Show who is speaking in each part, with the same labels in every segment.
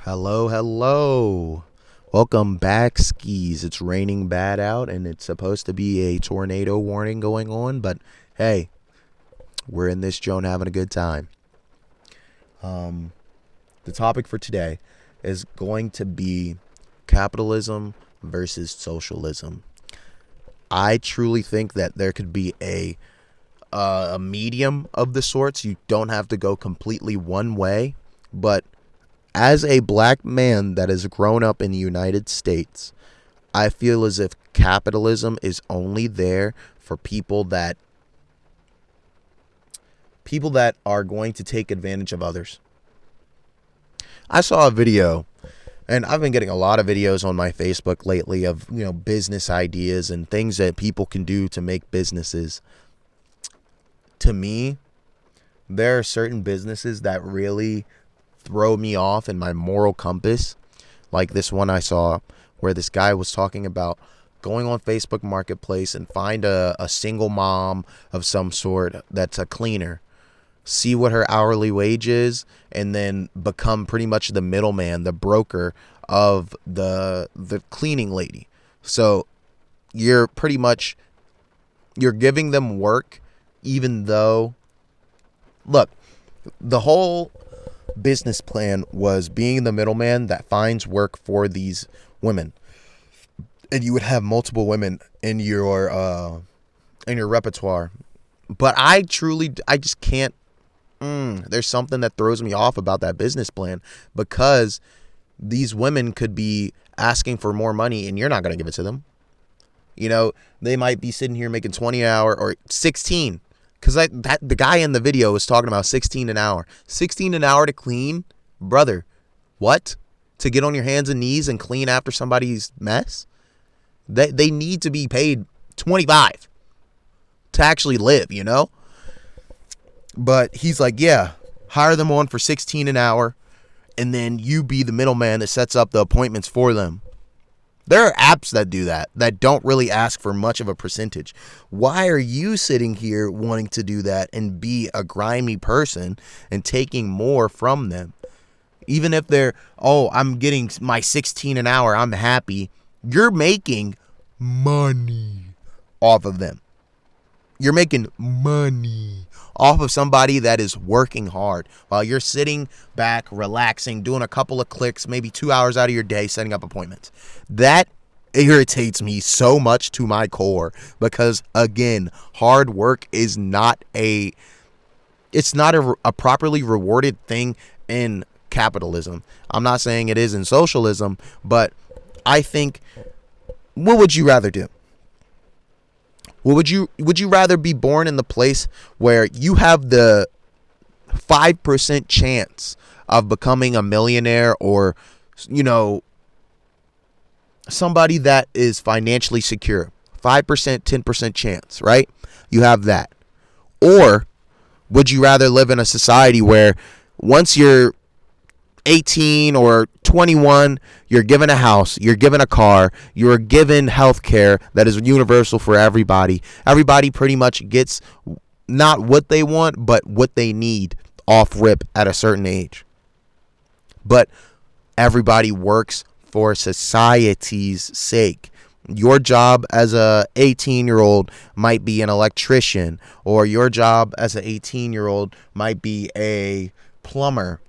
Speaker 1: Hello, hello. Welcome back, skis. It's raining bad out and it's supposed to be a tornado warning going on, but hey, we're in this joint having a good time. The topic for today is going to be capitalism versus socialism. I truly think that there could be a medium of the sorts. You don't have to go completely one way, but as a black man that has grown up in the United States, I feel as if capitalism is only there for people that are going to take advantage of others. I saw a video, and I've been getting a lot of videos on my Facebook lately of, business ideas and things that people can do to make businesses. To me, there are certain businesses that really throw me off in my moral compass. Like this one I saw where this guy was talking about going on Facebook Marketplace and find a single mom of some sort that's a cleaner, see what her hourly wage is, and then become pretty much the middleman, the broker of the cleaning lady. So you're giving them work, even though, look, the whole business plan was being the middleman that finds work for these women, and you would have multiple women in your repertoire. But I just can't. There's something that throws me off about that business plan, because these women could be asking for more money and you're not going to give it to them. They might be sitting here making 20 an hour or 16. Because the guy in the video was talking about 16 an hour. 16 an hour to clean? Brother, what? To get on your hands and knees and clean after somebody's mess? They need to be paid 25 to actually live, But he's like, yeah, hire them on for 16 an hour, and then you be the middleman that sets up the appointments for them. There are apps that do that don't really ask for much of a percentage. Why are you sitting here wanting to do that and be a grimy person and taking more from them? Even if I'm getting my 16 an hour, I'm happy. You're making money off of them. You're making money off of somebody that is working hard while you're sitting back, relaxing, doing a couple of clicks, maybe 2 hours out of your day, setting up appointments. That irritates me so much to my core, because again, hard work is not a properly rewarded thing in capitalism. I'm not saying it is in socialism, but I think, what would you rather do? Would you rather be born in the place where you have the 5% chance of becoming a millionaire, or, somebody that is financially secure? 5%, 10% chance, right? You have that. Or would you rather live in a society where once you're 18 or 21, you're given a house, you're given a car, you're given health care that is universal for everybody. Everybody pretty much gets not what they want, but what they need off rip at a certain age. But everybody works for society's sake. Your job as a 18-year-old might be an electrician, or your job as an 18-year-old might be a plumber.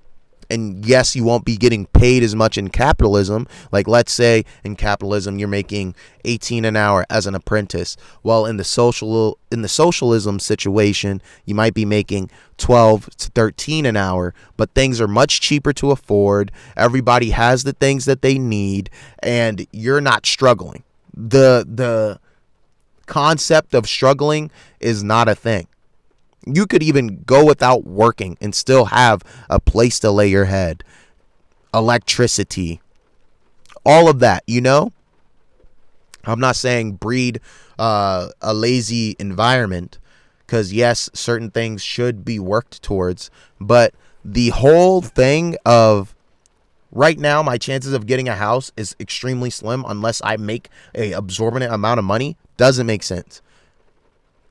Speaker 1: And yes, you won't be getting paid as much in capitalism. Like, let's say in capitalism you're making 18 an hour as an apprentice. Well, in the socialism situation, you might be making 12 to 13 an hour, but things are much cheaper to afford. Everybody has the things that they need, and you're not struggling. The concept of struggling is not a thing. You could even go without working and still have a place to lay your head, electricity, all of that, I'm not saying breed a lazy environment, because yes, certain things should be worked towards, but the whole thing of right now, my chances of getting a house is extremely slim unless I make a absorbent amount of money, doesn't make sense.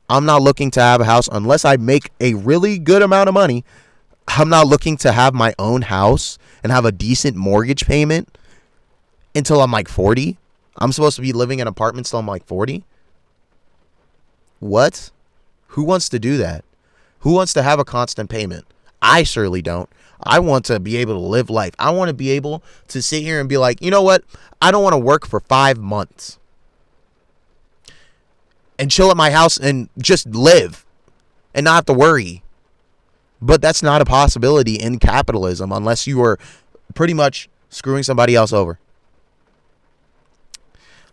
Speaker 1: I'm not looking to have a house unless I make a really good amount of money. I'm not looking to have my own house and have a decent mortgage payment until I'm like 40. I'm supposed to be living in apartments till I'm like 40. What? Who wants to do that? Who wants to have a constant payment? I surely don't. I want to be able to live life. I want to be able to sit here and be like, you know what? I don't want to work for 5 months and chill at my house and just live and not have to worry. But that's not a possibility in capitalism unless you are pretty much screwing somebody else over.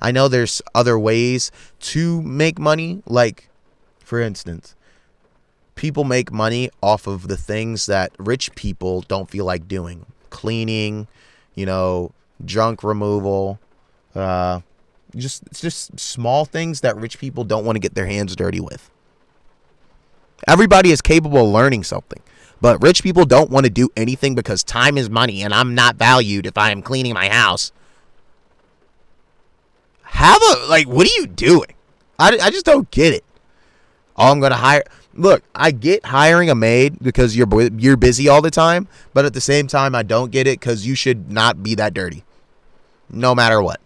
Speaker 1: I know there's other ways to make money. Like, for instance, people make money off of the things that rich people don't feel like doing. Cleaning, junk removal, just small things that rich people don't want to get their hands dirty with. Everybody is capable of learning something, but rich people don't want to do anything because time is money and I'm not valued if I am cleaning my house. What are you doing? I just don't get it. Oh, I'm going to hire. Look, I get hiring a maid because you're busy all the time, but at the same time, I don't get it because you should not be that dirty, no matter what.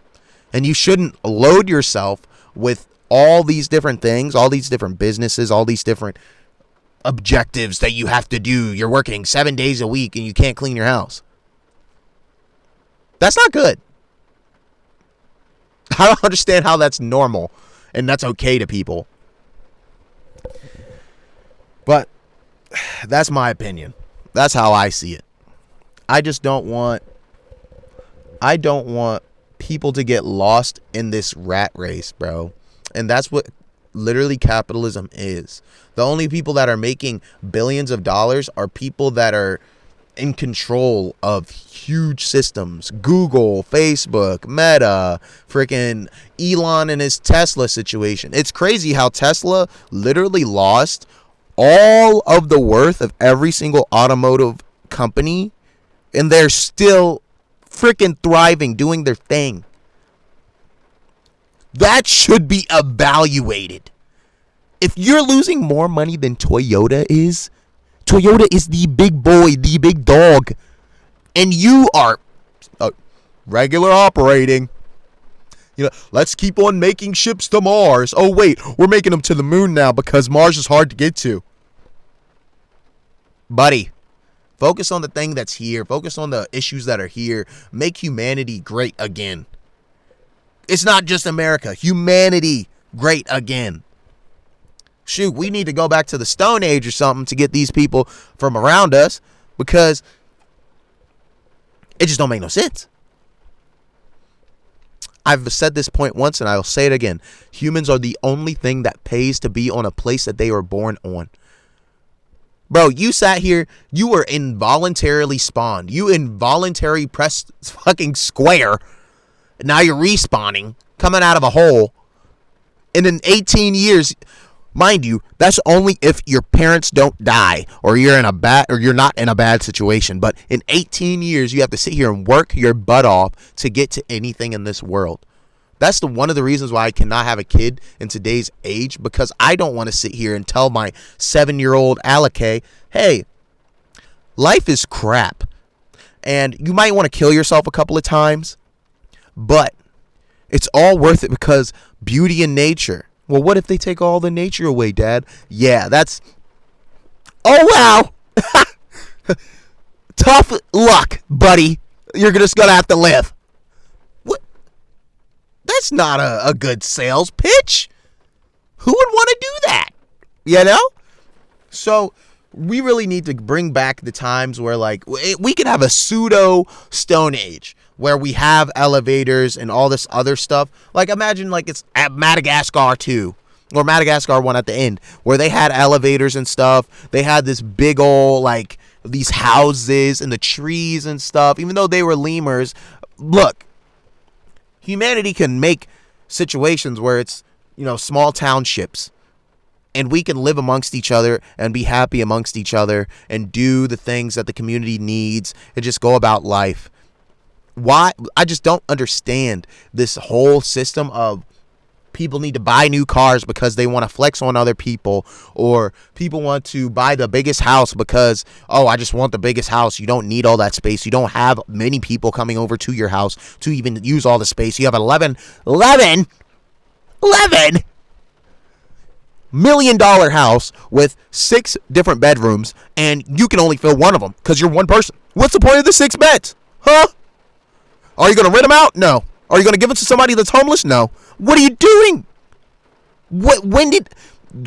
Speaker 1: And you shouldn't load yourself with all these different things, all these different businesses, all these different objectives that you have to do. You're working 7 days a week and you can't clean your house. That's not good. I don't understand how that's normal and that's okay to people. But that's my opinion. That's how I see it. I don't want people to get lost in this rat race, bro. And that's what literally capitalism is. The only people that are making billions of dollars are people that are in control of huge systems. Google, Facebook, Meta, freaking Elon and his Tesla situation. It's crazy how Tesla literally lost all of the worth of every single automotive company, and they're still freaking thriving, doing their thing. That should be evaluated. If you're losing more money than Toyota is the big boy, the big dog, and you are regular operating. Let's keep on making ships to Mars. Oh, wait, we're making them to the moon now because Mars is hard to get to. Buddy, focus on the thing that's here. Focus on the issues that are here. Make humanity great again. It's not just America. Humanity great again. Shoot, we need to go back to the Stone Age or something to get these people from around us because it just don't make no sense. I've said this point once and I'll say it again. Humans are the only thing that pays to be on a place that they were born on. Bro, you sat here, you were involuntarily spawned. You involuntarily pressed fucking square. Now you're respawning, coming out of a hole. And in 18 years, mind you, that's only if your parents don't die or you're not in a bad situation. But in 18 years, you have to sit here and work your butt off to get to anything in this world. That's one of the reasons why I cannot have a kid in today's age, because I don't want to sit here and tell my 7-year-old Alake, hey, life is crap. And you might want to kill yourself a couple of times, but it's all worth it because beauty in nature. Well, what if they take all the nature away, Dad? Yeah, that's... Oh, wow. Tough luck, buddy. You're just going to have to live. What? That's not a good sales pitch. Who would want to do that? So we really need to bring back the times where, like, we could have a pseudo Stone Age where we have elevators and all this other stuff. Like, imagine like it's at Madagascar 2 or Madagascar 1 at the end where they had elevators and stuff. They had this big old, like, these houses and the trees and stuff. Even though they were lemurs, look, humanity can make situations where it's, small townships. And we can live amongst each other and be happy amongst each other and do the things that the community needs and just go about life. Why? I just don't understand this whole system of people need to buy new cars because they want to flex on other people, or people want to buy the biggest house because, oh, I just want the biggest house. You don't need all that space. You don't have many people coming over to your house to even use all the space. You have $11 million house with 6 different bedrooms, and you can only fill one of them because you're one person. What's the point of the 6 beds? Huh? Are you going to rent them out? No. Are you going to give it to somebody that's homeless? No. What are you doing?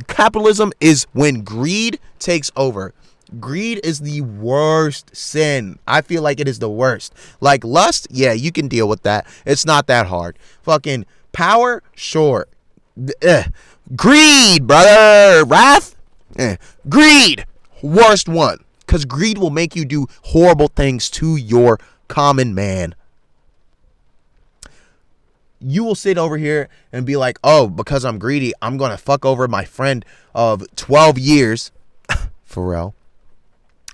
Speaker 1: Capitalism is when greed takes over. Greed is the worst sin. I feel like it is the worst. Like lust, yeah, you can deal with that. It's not that hard. Fucking power, sure. Greed, brother. Wrath, greed, worst one. Because greed will make you do horrible things to your common man. You will sit over here and be like, oh, because I'm greedy, I'm going to fuck over my friend of 12 years. Pharrell.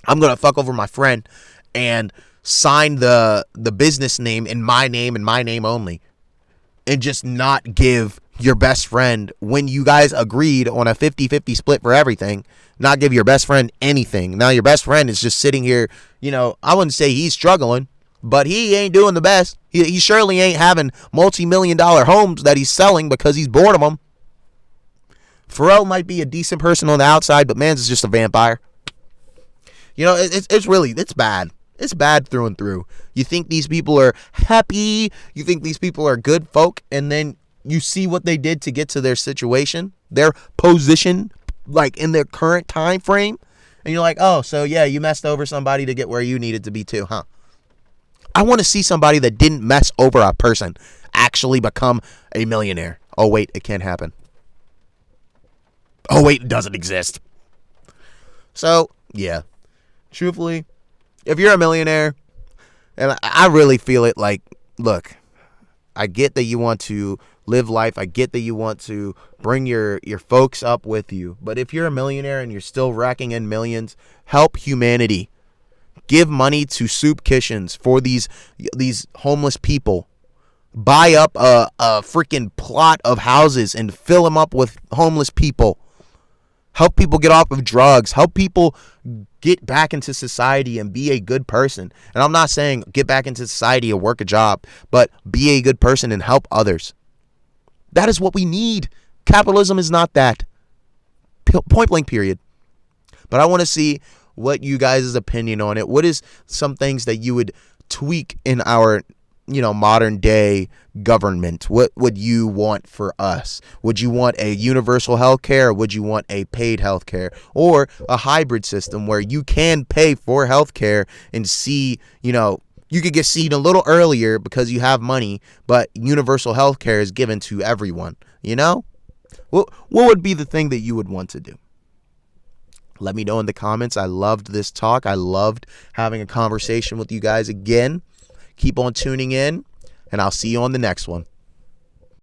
Speaker 1: I'm going to fuck over my friend and sign the business name in my name and my name only. And just not give your best friend, when you guys agreed on a 50-50 split for everything, not give your best friend anything. Now your best friend is just sitting here, I wouldn't say he's struggling, but he ain't doing the best. He surely ain't having multi-million-dollar homes that he's selling because he's bored of them. Pharrell might be a decent person on the outside, but man's is just a vampire. It's bad. It's bad through and through. You think these people are happy. You think these people are good folk. And then you see what they did to get to their situation, their position, like in their current time frame. And you're like, oh, so yeah, you messed over somebody to get where you needed to be too, huh? I want to see somebody that didn't mess over a person actually become a millionaire. Oh, wait, it can't happen. Oh, wait, it doesn't exist. So, yeah. Truthfully, if you're a millionaire, and I really feel it, like, look, I get that you want to live life. I get that you want to bring your folks up with you. But if you're a millionaire and you're still racking in millions, help humanity. Give money to soup kitchens for these homeless people. Buy up a freaking plot of houses and fill them up with homeless people. Help people get off of drugs. Help people get back into society and be a good person. And I'm not saying get back into society or work a job, but be a good person and help others. That is what we need. Capitalism is not that. Point blank, period. But I want to see what you guys' opinion on it. What is some things that you would tweak in our, modern day government? What would you want for us? Would you want a universal health care, or would you want a paid health care, or a hybrid system where you can pay for health care and see, you could get seen a little earlier because you have money, but universal health care is given to everyone, What would be the thing that you would want to do? Let me know in the comments. I loved this talk. I loved having a conversation with you guys again. Keep on tuning in, and I'll see you on the next one.